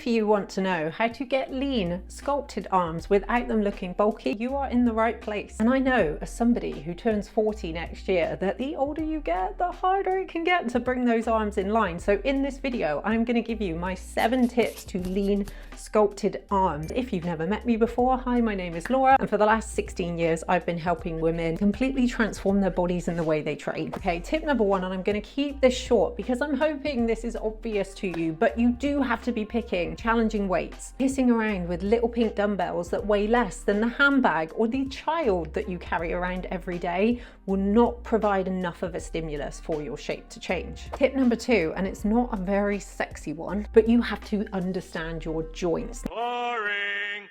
If you want to know how to get lean, sculpted arms without them looking bulky, you are in the right place. And I know, as somebody who turns 40 next year, that the older you get, the harder it can get to bring those arms in line. So in this video, I'm going to give you my 7 tips to lean, sculpted arms. If you've never met me before, hi, my name is Laura, and for the last 16 years, I've been helping women completely transform their bodies and the way they train. Okay, tip number 1, and I'm going to keep this short because I'm hoping this is obvious to you, but you do have to be picking challenging weights. Pissing around with little pink dumbbells that weigh less than the handbag or the child that you carry around every day will not provide enough of a stimulus for your shape to change. Tip number 2, and it's not a very sexy one, but you have to understand your joints. Boring.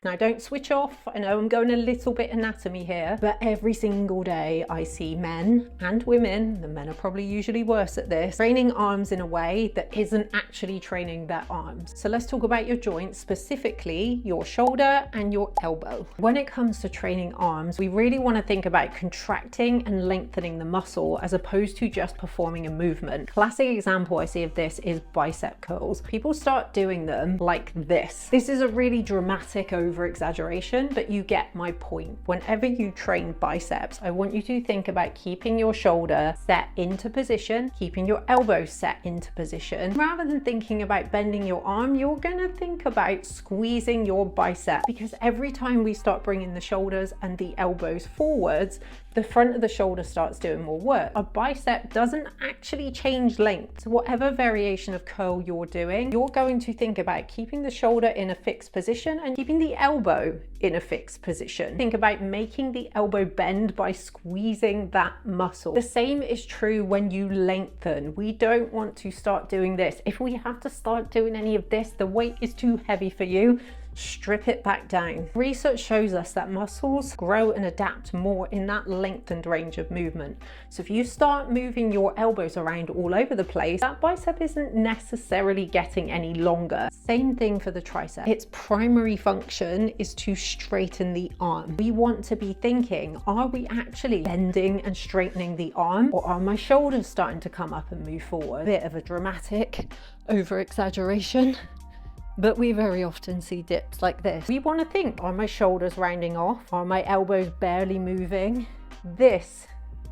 Now don't switch off. I know I'm going a little bit anatomy here, but every single day I see men and women, the men are probably usually worse at this, training arms in a way that isn't actually training their arms. So let's talk about your joints, specifically your shoulder and your elbow. When it comes to training arms, we really want to think about contracting and lengthening the muscle as opposed to just performing a movement. Classic example I see of this is bicep curls. People start doing them like this. This is a really dramatic over exaggeration, but you get my point. Whenever you train biceps, I want you to think about keeping your shoulder set into position, keeping your elbow set into position. Rather than thinking about bending your arm, you're gonna think about squeezing your bicep, because every time we start bringing the shoulders and the elbows forwards, the front of the shoulder starts doing more work. A bicep doesn't actually change length. So whatever variation of curl you're doing, you're going to think about keeping the shoulder in a fixed position and keeping the elbow in a fixed position. Think about making the elbow bend by squeezing that muscle. The same is true when you lengthen. We don't want to start doing this. If we have to start doing any of this, the weight is too heavy for you, strip it back down. Research shows us that muscles grow and adapt more in that lengthened range of movement. So if you start moving your elbows around all over the place, that bicep isn't necessarily getting any longer. Same thing for the tricep. Its primary function is to straighten the arm. We want to be thinking, are we actually bending and straightening the arm, or are my shoulders starting to come up and move forward? Bit of a dramatic over exaggeration, but we very often see dips like this. We want to think, are my shoulders rounding off? Are my elbows barely moving? This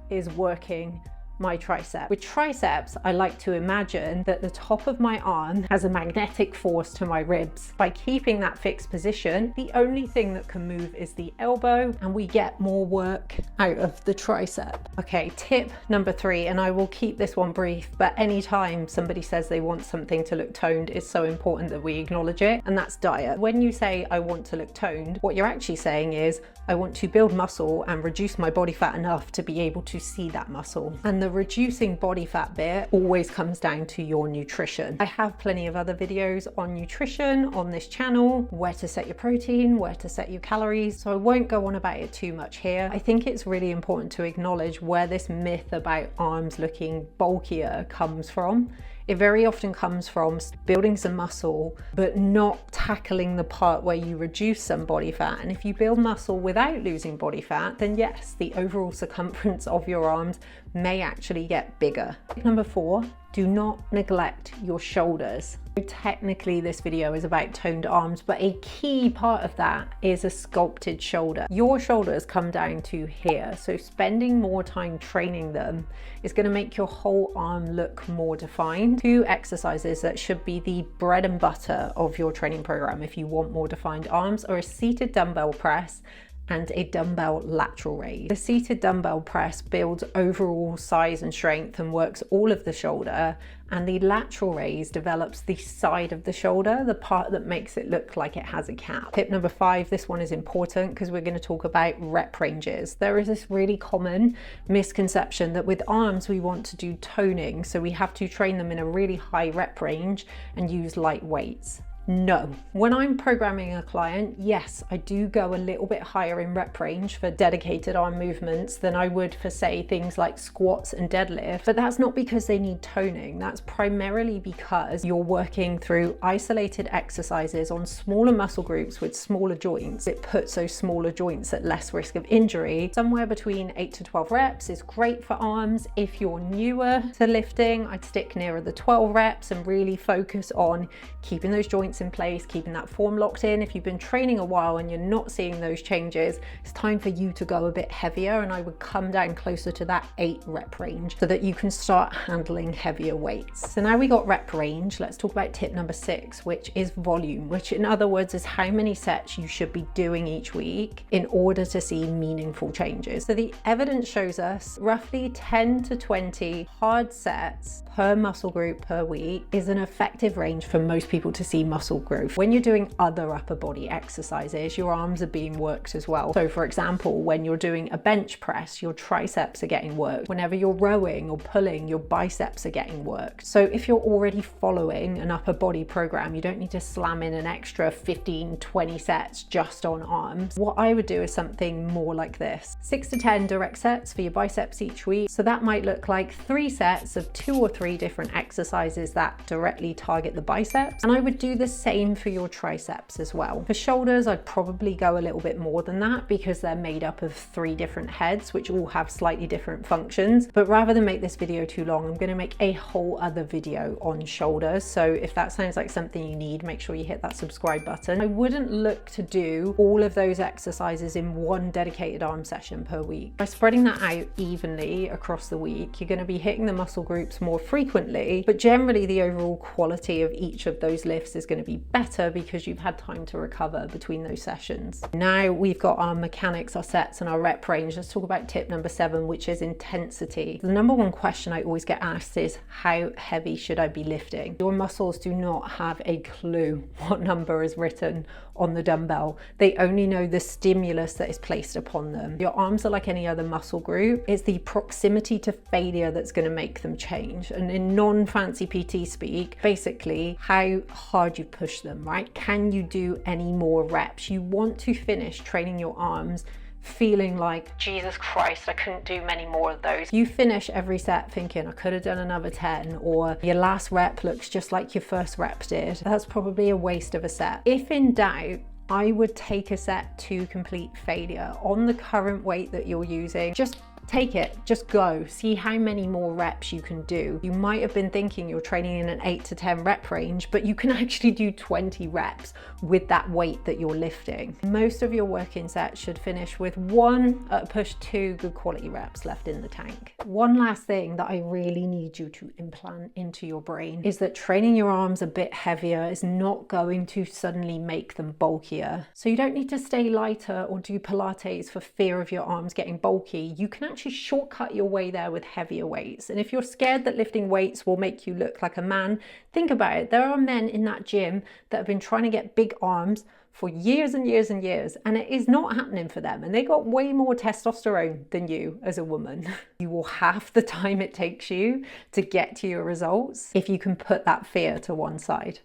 is working my tricep. With triceps, I like to imagine that the top of my arm has a magnetic force to my ribs. By keeping that fixed position, the only thing that can move is the elbow, and we get more work out of the tricep. Okay, tip number 3, and I will keep this one brief, but anytime somebody says they want something to look toned, it's so important that we acknowledge it, and that's diet. When you say, I want to look toned, what you're actually saying is, I want to build muscle and reduce my body fat enough to be able to see that muscle. And the reducing body fat bit always comes down to your nutrition. I have plenty of other videos on nutrition on this channel, where to set your protein, where to set your calories, so I won't go on about it too much here. I think it's really important to acknowledge where this myth about arms looking bulkier comes from. It very often comes from building some muscle, but not tackling the part where you reduce some body fat. And if you build muscle without losing body fat, then yes, the overall circumference of your arms may actually get bigger. Number 4, do not neglect your shoulders. Technically, this video is about toned arms, but a key part of that is a sculpted shoulder. Your shoulders come down to here, so spending more time training them is going to make your whole arm look more defined. 2 exercises that should be the bread and butter of your training program if you want more defined arms are a seated dumbbell press and a dumbbell lateral raise. The seated dumbbell press builds overall size and strength and works all of the shoulder, and the lateral raise develops the side of the shoulder, the part that makes it look like it has a cap. Tip number 5, this one is important because we're going to talk about rep ranges. There is this really common misconception that with arms we want to do toning, so we have to train them in a really high rep range and use light weights. No. When I'm programming a client, yes, I do go a little bit higher in rep range for dedicated arm movements than I would for, say, things like squats and deadlift, but that's not because they need toning. That's primarily because you're working through isolated exercises on smaller muscle groups with smaller joints. It puts those smaller joints at less risk of injury. Somewhere between 8 to 12 reps is great for arms. If you're newer to lifting, I'd stick nearer the 12 reps and really focus on keeping those joints points in place, keeping that form locked in. If you've been training a while and you're not seeing those changes, it's time for you to go a bit heavier, and I would come down closer to that 8 rep range so that you can start handling heavier weights. So now we got rep range, let's talk about tip number 6, which is volume, which in other words is how many sets you should be doing each week in order to see meaningful changes. So the evidence shows us roughly 10 to 20 hard sets per muscle group per week is an effective range for most people to see muscle growth. When you're doing other upper body exercises, your arms are being worked as well. So for example, when you're doing a bench press, your triceps are getting worked. Whenever you're rowing or pulling, your biceps are getting worked. So if you're already following an upper body program, you don't need to slam in an extra 15, 20 sets just on arms. What I would do is something more like this: 6 to 10 direct sets for your biceps each week. So that might look like 3 sets of 2 or 3 different exercises that directly target the biceps. And I would do the same for your triceps as well. For shoulders, I'd probably go a little bit more than that because they're made up of 3 different heads, which all have slightly different functions. But rather than make this video too long, I'm going to make a whole other video on shoulders. So if that sounds like something you need, make sure you hit that subscribe button. I wouldn't look to do all of those exercises in one dedicated arm session per week. By spreading that out evenly across the week, you're going to be hitting the muscle groups more frequently, but generally the overall quality of each of those lifts is going to be better because you've had time to recover between those sessions. Now we've got our mechanics, our sets, and our rep range. Let's talk about tip number 7, which is intensity. The number one question I always get asked is, how heavy should I be lifting? Your muscles do not have a clue what number is written on the dumbbell. They only know the stimulus that is placed upon them. Your arms are like any other muscle group. It's the proximity to failure that's going to make them change. And in non-fancy PT speak, basically how hard you push them, right? Can you do any more reps? You want to finish training your arms feeling like, Jesus Christ, I couldn't do many more of those. You finish every set thinking, I could have done another 10, or your last rep looks just like your first rep did. That's probably a waste of a set. If in doubt, I would take a set to complete failure on the current weight that you're using. Just take it, just go, see how many more reps you can do. You might have been thinking you're training in an 8 to 10 rep range, but you can actually do 20 reps with that weight that you're lifting. Most of your working sets should finish with 1 at a push 2 good quality reps left in the tank. One last thing that I really need you to implant into your brain is that training your arms a bit heavier is not going to suddenly make them bulkier. So you don't need to stay lighter or do Pilates for fear of your arms getting bulky. You can actually shortcut your way there with heavier weights. And if you're scared that lifting weights will make you look like a man, think about it. There are men in that gym that have been trying to get big arms for years and years and years, and it is not happening for them. And they got way more testosterone than you as a woman. You will have the time it takes you to get to your results if you can put that fear to one side.